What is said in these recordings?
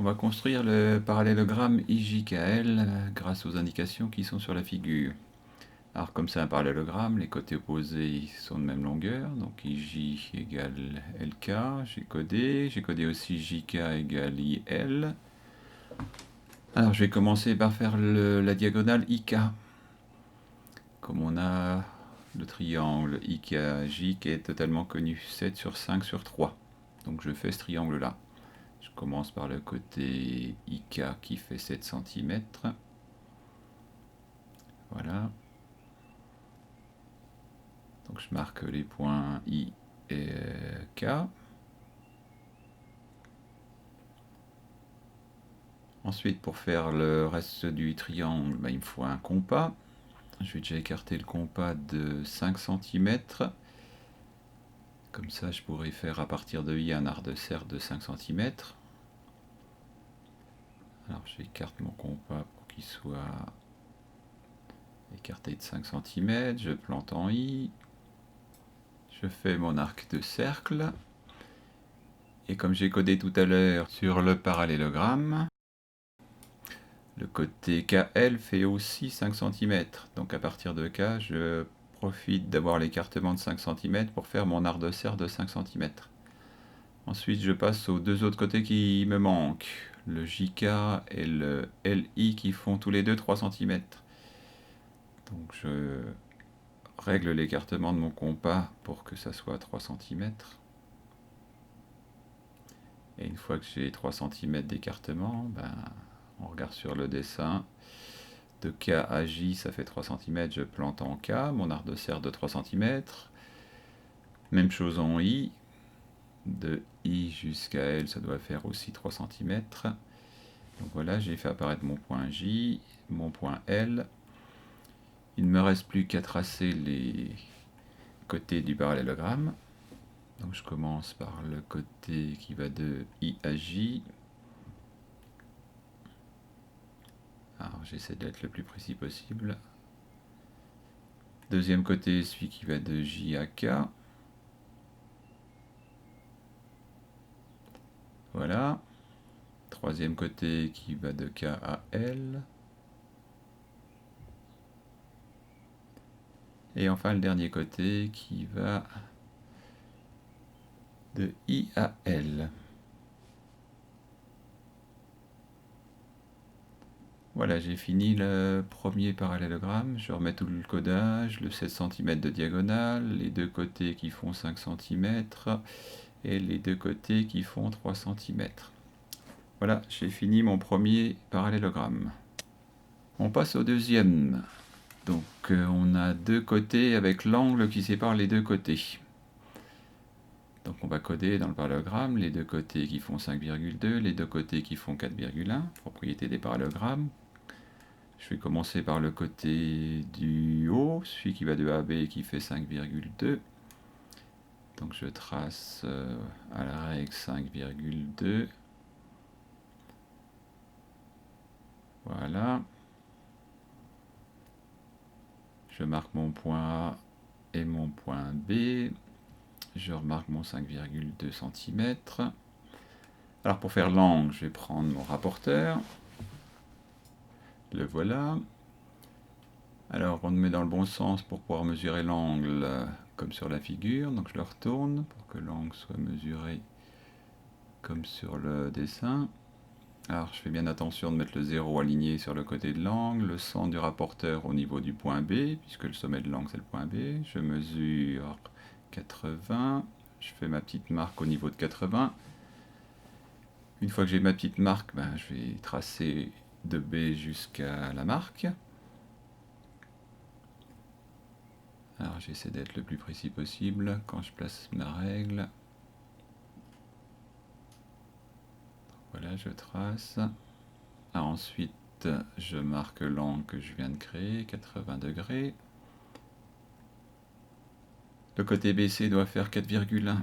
On va construire le parallélogramme IJKL grâce aux indications qui sont sur la figure. Alors comme c'est un parallélogramme, les côtés opposés sont de même longueur, donc IJ égale LK, j'ai codé aussi JK égale IL. Alors je vais commencer par faire la diagonale IK. Comme on a le triangle IKJ qui est totalement connu, 7 sur 5 sur 3. Donc je fais ce triangle là. Je commence par le côté IK qui fait 7 cm. Voilà. Donc je marque les points I et K. Ensuite, pour faire le reste du triangle, il me faut un compas. Je vais déjà écarter le compas de 5 cm. Comme ça, je pourrais faire à partir de I un arc de cercle de 5 cm. Alors j'écarte mon compas pour qu'il soit écarté de 5 cm. Je plante en I. Je fais mon arc de cercle. Et comme j'ai codé tout à l'heure sur le parallélogramme, le côté KL fait aussi 5 cm. Donc à partir de K, je profite d'avoir l'écartement de 5 cm pour faire mon arc de cercle de 5 cm. Ensuite, je passe aux deux autres côtés qui me manquent. Le JK et le LI qui font tous les deux 3 cm. Donc je règle l'écartement de mon compas pour que ça soit 3 cm. Et une fois que j'ai 3 cm d'écartement, on regarde sur le dessin. De K à J, ça fait 3 cm, je plante en K, mon arc de cercle de 3 cm. Même chose en I. De I jusqu'à L, ça doit faire aussi 3 cm. Donc voilà, j'ai fait apparaître mon point J, mon point L. Il ne me reste plus qu'à tracer les côtés du parallélogramme. Donc je commence par le côté qui va de I à J. Alors j'essaie d'être le plus précis possible. Deuxième côté, celui qui va de J à K. Voilà. Troisième côté qui va de K à L. Et enfin le dernier côté qui va de I à L. Voilà, j'ai fini le premier parallélogramme. Je remets tout le codage, le 7 cm de diagonale, les deux côtés qui font 5 cm et les deux côtés qui font 3 cm. Voilà, j'ai fini mon premier parallélogramme. On passe au deuxième. Donc on a deux côtés avec l'angle qui sépare les deux côtés. Donc on va coder dans le parallélogramme les deux côtés qui font 5,2, les deux côtés qui font 4,1, propriété des parallélogrammes. Je vais commencer par le côté du haut, celui qui va de A à B et qui fait 5,2. Donc je trace à la règle 5,2. Voilà. Je marque mon point A et mon point B. Je remarque mon 5,2 cm. Alors pour faire l'angle, je vais prendre mon rapporteur. Le voilà. Alors on le met dans le bon sens pour pouvoir mesurer l'angle comme sur la figure. Donc je le retourne pour que l'angle soit mesuré comme sur le dessin. Alors je fais bien attention de mettre le 0 aligné sur le côté de l'angle, le centre du rapporteur au niveau du point B, puisque le sommet de l'angle c'est le point B. Je mesure 80, je fais ma petite marque au niveau de 80. Une fois que j'ai ma petite marque, je vais tracer de B jusqu'à la marque. Alors j'essaie d'être le plus précis possible quand je place ma règle. Voilà, je trace. Alors ensuite, je marque l'angle que je viens de créer, 80 degrés. Le côté BC doit faire 4,1.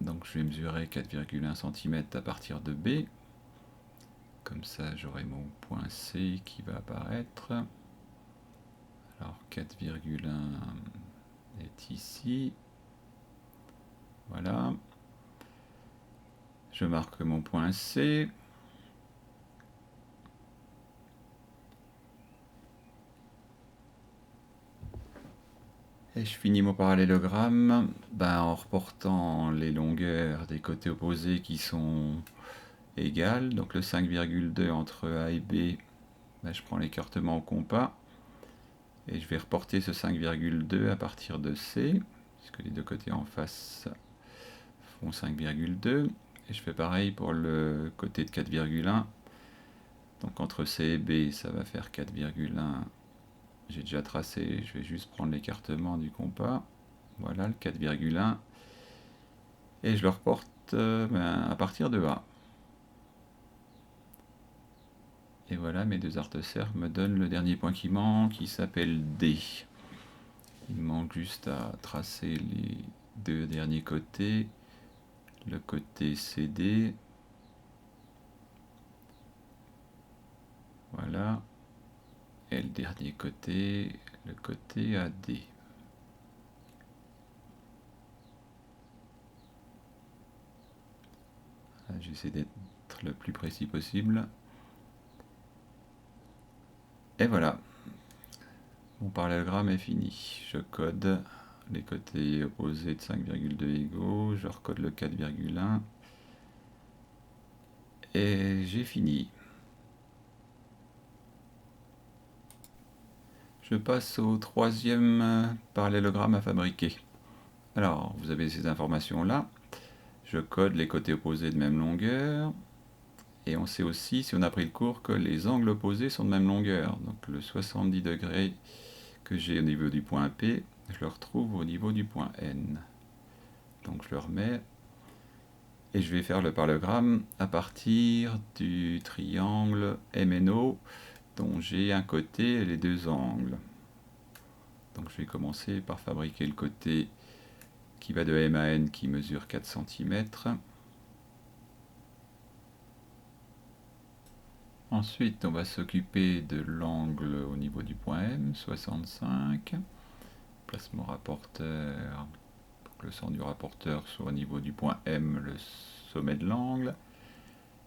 Donc je vais mesurer 4,1 cm à partir de B. Comme ça, j'aurai mon point C qui va apparaître. Alors 4,1 est ici. Voilà. Je marque mon point C. Et je finis mon parallélogramme en reportant les longueurs des côtés opposés qui sont égales. Donc le 5,2 entre A et B, je prends l'écartement au compas. Et je vais reporter ce 5,2 à partir de C, puisque les deux côtés en face font 5,2. Et je fais pareil pour le côté de 4,1. Donc entre C et B, ça va faire 4,1. J'ai déjà tracé, je vais juste prendre l'écartement du compas. Voilà le 4,1. Et je le reporte à partir de A. Et voilà, mes deux arcs de cercle me donnent le dernier point qui manque, qui s'appelle D. Il manque juste à tracer les deux derniers côtés. Le côté CD. Voilà. Et le dernier côté, le côté AD. J'essaie d'être le plus précis possible. Et voilà. Mon parallélogramme est fini. Je code les côtés opposés de 5,2 égaux. Je recode le 4,1. Et j'ai fini. Je passe au troisième parallélogramme à fabriquer. Alors, vous avez ces informations-là. Je code les côtés opposés de même longueur. Et on sait aussi, si on a pris le cours, que les angles opposés sont de même longueur. Donc le 70 degrés que j'ai au niveau du point P, je le retrouve au niveau du point N. Donc je le remets. Et je vais faire le parallélogramme à partir du triangle MNO dont j'ai un côté et les deux angles. Donc je vais commencer par fabriquer le côté qui va de M à N qui mesure 4 cm. Ensuite, on va s'occuper de l'angle au niveau du point M, 65. Place mon rapporteur pour que le centre du rapporteur soit au niveau du point M, le sommet de l'angle.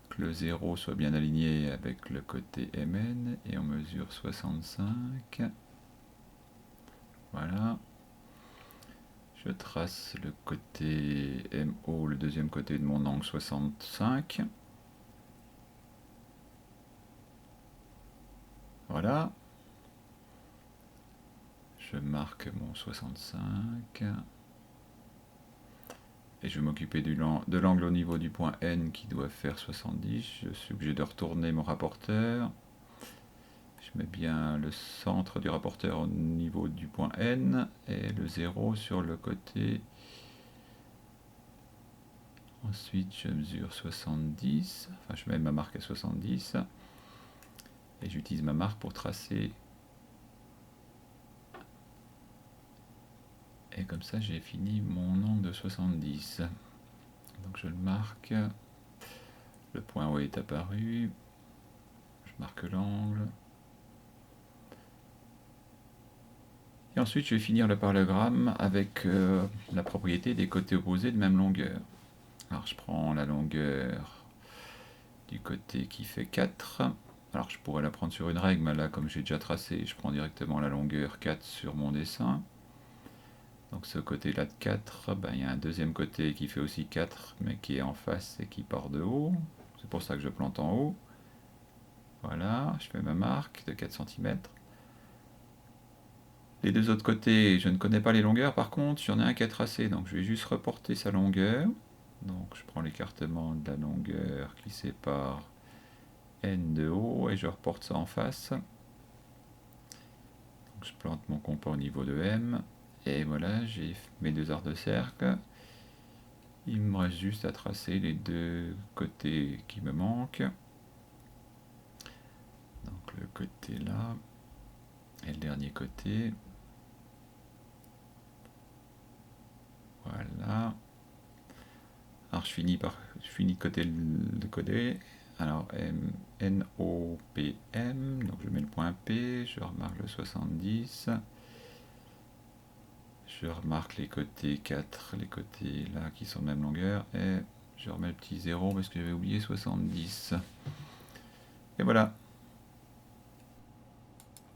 Que le 0 soit bien aligné avec le côté MN et on mesure 65. Voilà. Je trace le côté MO, le deuxième côté de mon angle 65. Voilà. Je marque mon 65. Et je vais m'occuper de l'angle au niveau du point N qui doit faire 70. Je suis obligé de retourner mon rapporteur. Je mets bien le centre du rapporteur au niveau du point N et le 0 sur le côté. Ensuite, je mesure 70. Enfin, je mets ma marque à 70. Et j'utilise ma marque pour tracer. Et comme ça, j'ai fini mon angle de 70. Donc je le marque. Le point O est apparu. Je marque l'angle. Et ensuite, je vais finir le parallélogramme avec la propriété des côtés opposés de même longueur. Alors, je prends la longueur du côté qui fait 4. Alors, je pourrais la prendre sur une règle, mais là, comme j'ai déjà tracé, je prends directement la longueur 4 sur mon dessin. Donc, ce côté-là de 4, il y a un deuxième côté qui fait aussi 4, mais qui est en face et qui part de haut. C'est pour ça que je plante en haut. Voilà, je fais ma marque de 4 cm. Les deux autres côtés, je ne connais pas les longueurs, par contre, j'en ai un qui est tracé, donc je vais juste reporter sa longueur. Donc je prends l'écartement de la longueur qui sépare N de haut et je reporte ça en face. Donc je plante mon compas au niveau de M. Et voilà, j'ai mes deux arcs de cercle. Il me reste juste à tracer les deux côtés qui me manquent. Donc le côté là et le dernier côté. Voilà. Alors je finis de côté le coder. Alors N, O, P, M. Donc je mets le point P, je remarque le 70. Je remarque les côtés 4, les côtés là qui sont de même longueur. Et je remets le petit 0 parce que j'avais oublié 70. Et voilà.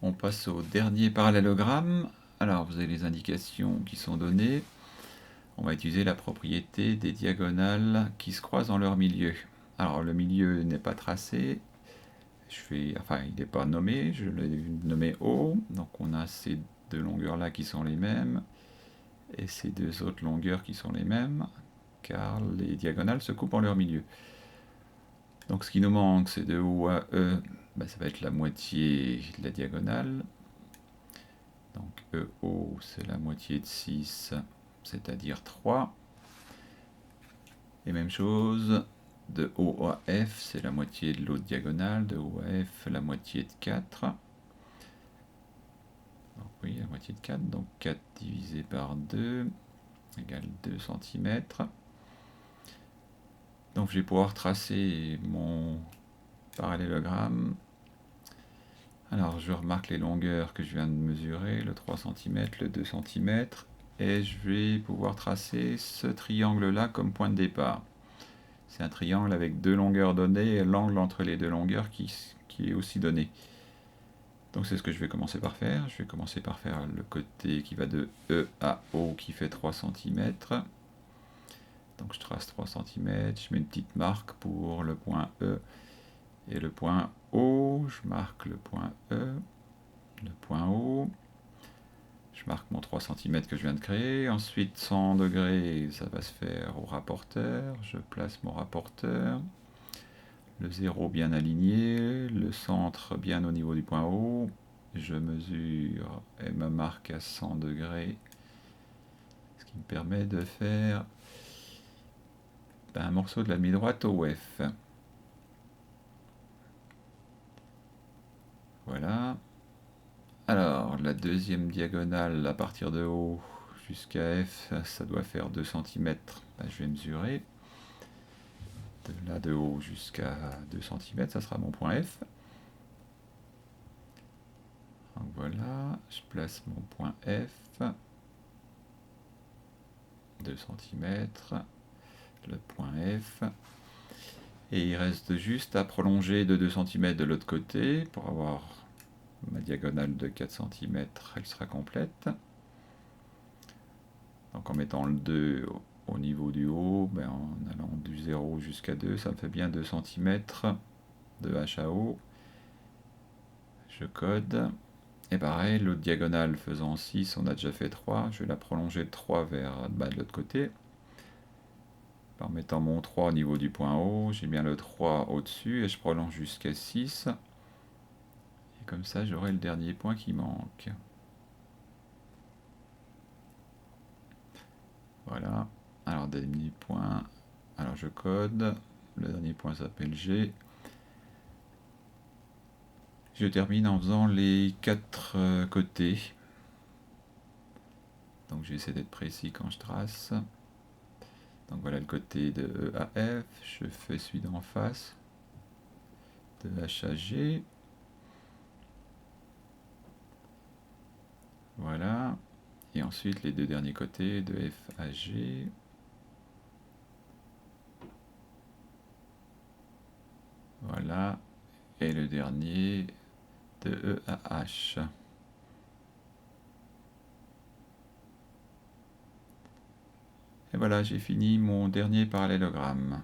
On passe au dernier parallélogramme Alors, vous avez les indications qui sont données. On va utiliser la propriété des diagonales qui se croisent dans leur milieu. Alors, le milieu n'est pas tracé. Enfin, il n'est pas nommé. Je l'ai nommé O. Donc, on a ces deux longueurs-là qui sont les mêmes. Et ces deux autres longueurs qui sont les mêmes. Car les diagonales se coupent en leur milieu. Donc, ce qui nous manque, c'est de O à E. Ça va être la moitié de la diagonale. Donc EO, c'est la moitié de 6, c'est-à-dire 3. Et même chose, de O à F, c'est la moitié de l'autre diagonale. De O à F, la moitié de 4. Donc oui, la moitié de 4. Donc 4 divisé par 2 égale 2 cm. Donc je vais pouvoir tracer mon parallélogramme. Alors je remarque les longueurs que je viens de mesurer, le 3 cm, le 2 cm, et je vais pouvoir tracer ce triangle-là comme point de départ. C'est un triangle avec deux longueurs données et l'angle entre les deux longueurs qui est aussi donné. Donc c'est ce que je vais commencer par faire. Je vais commencer par faire le côté qui va de E à O qui fait 3 cm. Donc je trace 3 cm, je mets une petite marque pour le point E et le point O. Je marque le point E, le point O. Je marque mon 3 cm que je viens de créer. Ensuite, 100 degrés, ça va se faire au rapporteur. Je place mon rapporteur. Le 0 bien aligné. Le centre bien au niveau du point O. Je mesure et me marque à 100 degrés. Ce qui me permet de faire un morceau de la mi-droite au F. Voilà. Alors, la deuxième diagonale à partir de O jusqu'à F, ça doit faire 2 cm. Je vais mesurer. De là de haut jusqu'à 2 cm, ça sera mon point F. Donc voilà, je place mon point F. 2 cm. Le point F. Et il reste juste à prolonger de 2 cm de l'autre côté pour avoir ma diagonale de 4 cm, elle sera complète. Donc en mettant le 2 au niveau du haut, en allant du 0 jusqu'à 2, ça me fait bien 2 cm de H à O. Je code. Et pareil, l'autre diagonale faisant 6, on a déjà fait 3. Je vais la prolonger de 3 vers de l'autre côté. En mettant mon 3 au niveau du point O, j'ai bien le 3 au-dessus et je prolonge jusqu'à 6. Et comme ça, j'aurai le dernier point qui manque. Voilà. Alors, dernier point. Alors, je code. Le dernier point s'appelle G. Je termine en faisant les 4 côtés. Donc, j'essaie d'être précis quand je trace. Donc, voilà le côté de E à F. Je fais celui d'en face. De H à G. Voilà. Et ensuite, les deux derniers côtés de F à G. Voilà. Et le dernier de E à H. Et voilà, j'ai fini mon dernier parallélogramme.